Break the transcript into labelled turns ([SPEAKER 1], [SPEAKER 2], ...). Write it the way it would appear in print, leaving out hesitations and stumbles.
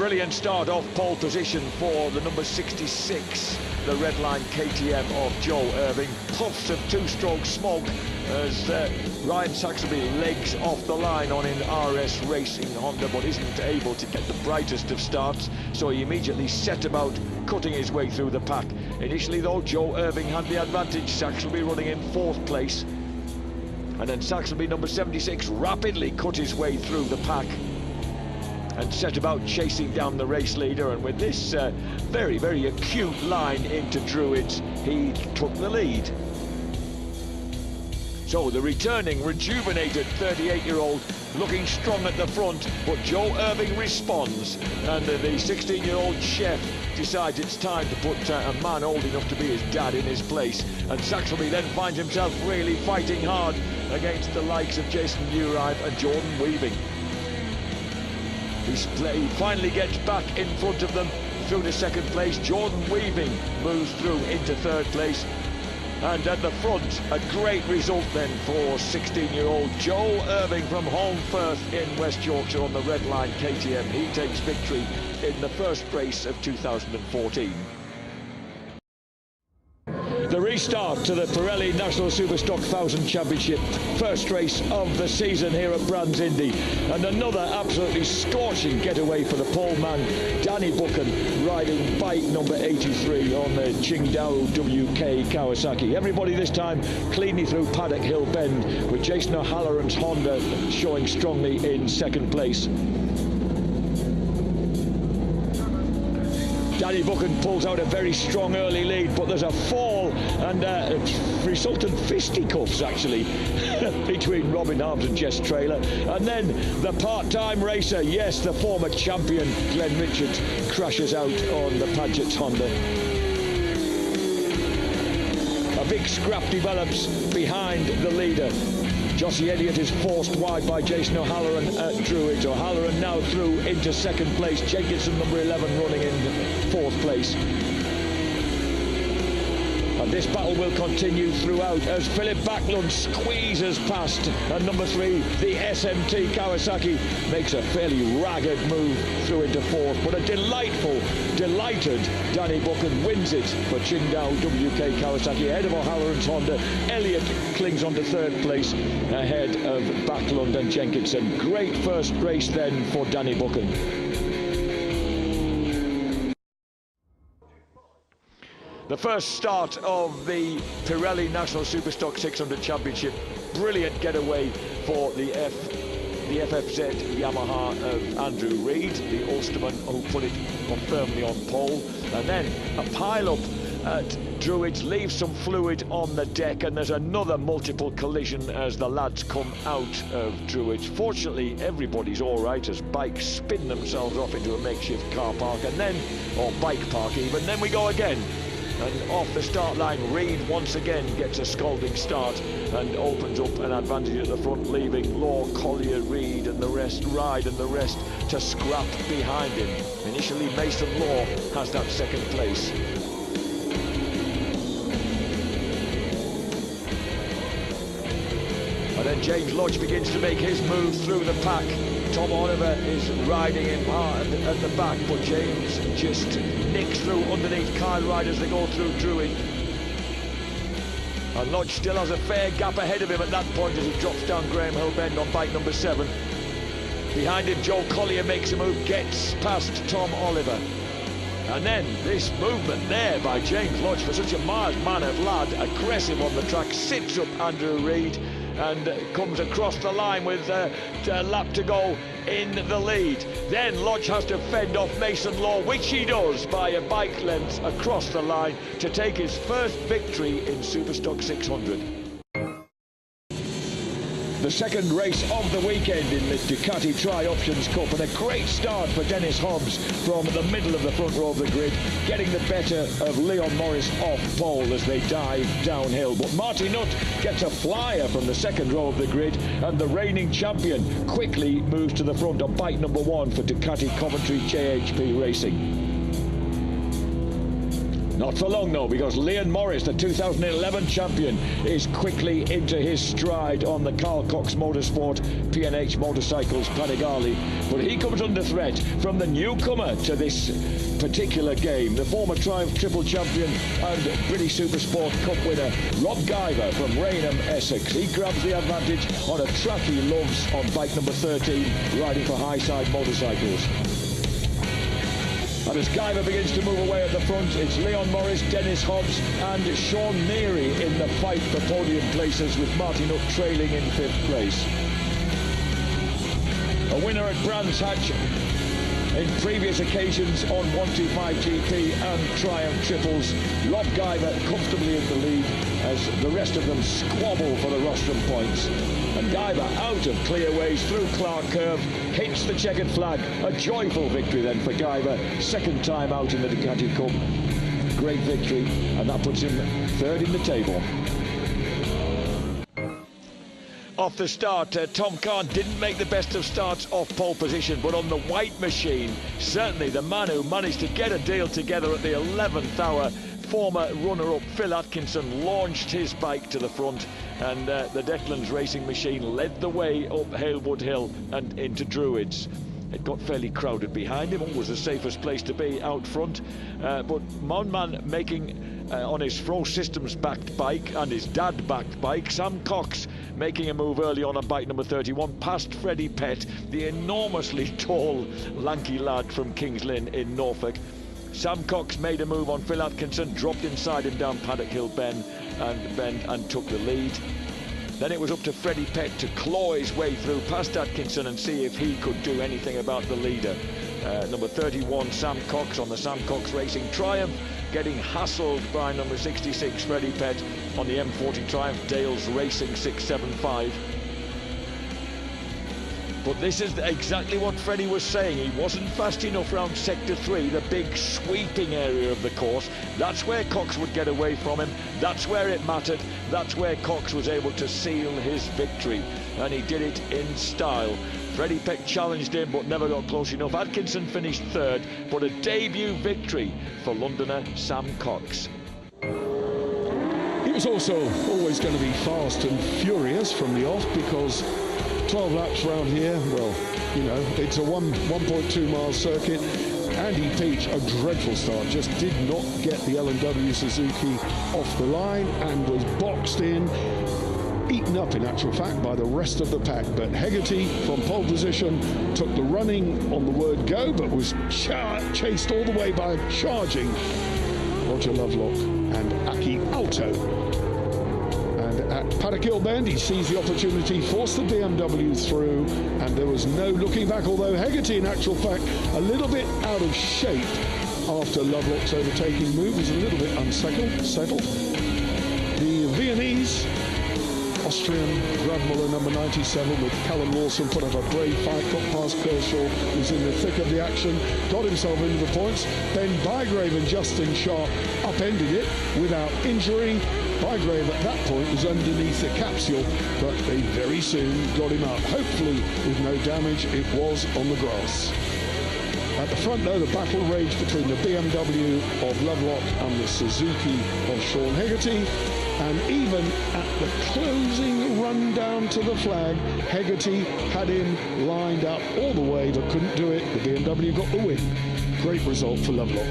[SPEAKER 1] Brilliant start off pole position for the number 66, the red line KTM of Joe Irving. Puffs of two-stroke smoke as Ryan Saxby legs off the line on an RS Racing Honda, but isn't able to get the brightest of starts, so he immediately set about cutting his way through the pack. Initially though, Joe Irving had the advantage, Saxby running in 4th place, and then Saxby, number 76, rapidly cut his way through the pack and set about chasing down the race leader, and with this very, very acute line into Druids, he took the lead. So the returning, rejuvenated 38-year-old looking strong at the front, but Joe Irving responds, and the 16-year-old chef decides it's time to put a man old enough to be his dad in his place, and Saxby then finds himself really fighting hard against the likes of Jason Uribe and Jordan Weaving. He finally gets back in front of them through to 2nd place. Jordan Weaving moves through into 3rd place. And at the front, a great result then for 16-year-old Joe Irving from Holmfirth in West Yorkshire on the red line KTM. He takes victory in the first race of 2014. The restart to the Pirelli National Superstock 1000 Championship, first race of the season here at Brands Indy, and another absolutely scorching getaway for the pole man Danny Buchan, riding bike number 83 on the Qingdao WK Kawasaki. Everybody this time cleanly through Paddock Hill Bend, with Jason O'Halloran's Honda showing strongly in 2nd place. Danny Buchan pulls out a very strong early lead, but there's a fall and resultant fisticuffs actually between Robin Harms and Jess Traylor. And then the part-time racer, yes, the former champion Glenn Richards, crashes out on the Padgett's Honda. A big scrap develops behind the leader. Jossie Elliott is forced wide by Jason O'Halloran at Druids. O'Halloran now through into 2nd place. Jenkinson, number 11, running in 4th place. And this battle will continue throughout as Philip Backlund squeezes past. And number 3, the SMT Kawasaki, makes a fairly ragged move through into 4th. But a delighted Danny Buchan wins it for Qingdao WK Kawasaki ahead of O'Halloran's Honda. Elliott clings on to 3rd place ahead of Backlund and Jenkinson. Great first race then for Danny Buchan. The first start of the Pirelli National Superstock 600 Championship. Brilliant getaway for the FFZ Yamaha of Andrew Reid, the Ulsterman who put it firmly on pole. And then a pile-up at Druids leaves some fluid on the deck, and there's another multiple collision as the lads come out of Druids. Fortunately, everybody's all right as bikes spin themselves off into a makeshift car park, and then, or bike park even, then we go again. And off the start line, Reid once again gets a scalding start and opens up an advantage at the front, leaving Law, Collier, Reid and the rest to scrap behind him. Initially, Mason Law has that 2nd place. And then James Lodge begins to make his move through the pack. Tom Oliver is riding in hard at the back, but James just nicks through underneath Kyle Ryder as they go through Druid. And Lodge still has a fair gap ahead of him at that point as he drops down Graham Hill Bend on bike number 7. Behind him, Joe Collier makes a move, gets past Tom Oliver. And then this movement there by James Lodge, for such a mild-mannered lad, aggressive on the track, sits up Andrew Reid and comes across the line with a lap to go in the lead. Then Lodge has to fend off Mason Law, which he does by a bike length across the line to take his first victory in Superstock 600. The 2nd race of the weekend in the Ducati Tri-Options Cup, and a great start for Dennis Hobbs from the middle of the front row of the grid, getting the better of Leon Morris off pole as they dive downhill. But Marty Nutt gets a flyer from the 2nd row of the grid, and the reigning champion quickly moves to the front on bike number 1 for Ducati Coventry JHP Racing. Not for long though, because Leon Morris, the 2011 champion, is quickly into his stride on the Carl Cox Motorsport P&H Motorcycles Panigale. But he comes under threat from the newcomer to this particular game, the former Triumph Triple Champion and British Supersport Cup winner, Rob Guyver from Rainham, Essex. He grabs the advantage on a track he loves on bike number 13, riding for Highside Motorcycles. And as Guyver begins to move away at the front, it's Leon Morris, Dennis Hobbs and Sean Neary in the fight for podium places, with Martin Hook trailing in 5th place. A winner at Brands Hatch in previous occasions on 125 GP and Triumph Triples. Rob Guyver comfortably in the lead as the rest of them squabble for the rostrum points. And Guyver out of clearways through Clark Curve, hits the checkered flag. A joyful victory then for Guyver, second time out in the Ducati Cup. Great victory, and that puts him 3rd in the table. Off the start, Tom Khan didn't make the best of starts off pole position, but on the white machine, certainly the man who managed to get a deal together at the 11th hour, former runner-up Phil Atkinson, launched his bike to the front, and the Declan's racing machine led the way up Halewood Hill and into Druids. It got fairly crowded behind him, always the safest place to be out front, but Mounman making on his Fro Systems backed bike and his dad backed bike, Sam Cox making a move early on bike number 31 past Freddie Pett, the enormously tall lanky lad from Kings Lynn in Norfolk. Sam Cox made a move on Phil Atkinson, dropped inside him down Paddock Hill Bend and took the lead. Then it was up to Freddie Pett to claw his way through past Atkinson and see if he could do anything about the leader. Number 31, Sam Cox on the Sam Cox Racing Triumph, getting hassled by number 66, Freddie Pett on the M40 Triumph Dales Racing 675. But this is exactly what Freddie was saying. He wasn't fast enough around Sector 3, the big sweeping area of the course. That's where Cox would get away from him. That's where it mattered. That's where Cox was able to seal his victory. And he did it in style. Freddie Pett challenged him but never got close enough. Atkinson finished 3rd, but a debut victory for Londoner Sam Cox.
[SPEAKER 2] He was also always going to be fast and furious from the off, because 12 laps round here, well, you know, it's a 1.2 mile circuit. Andy Peach, a dreadful start, just did not get the L&W Suzuki off the line and was boxed in, eaten up in actual fact by the rest of the pack. But Hegarty from pole position took the running on the word go, but was chased all the way by charging Roger Lovelock and Aki Alto. And at Paddock Hill Bend, he seized the opportunity, forced the BMW through, and there was no looking back, although Hegarty in actual fact a little bit out of shape after Lovelock's overtaking move, was a little bit unsettled. The Viennese Austrian Grandmuller number 97 with Callum Lawson put up a brave fight, got past Kershaw, was in the thick of the action, got himself into the points. Then Bygrave and Justin Sharp upended it without injury. Bygrave at that point was underneath the capsule, but they very soon got him up, hopefully with no damage. It was on the grass. At the front though, the battle raged between the BMW of Lovelock and the Suzuki of Sean Hegarty. And even at the closing run down to the flag, Hegarty had him lined up all the way but couldn't do it. The BMW got the win. Great result for Lovelock.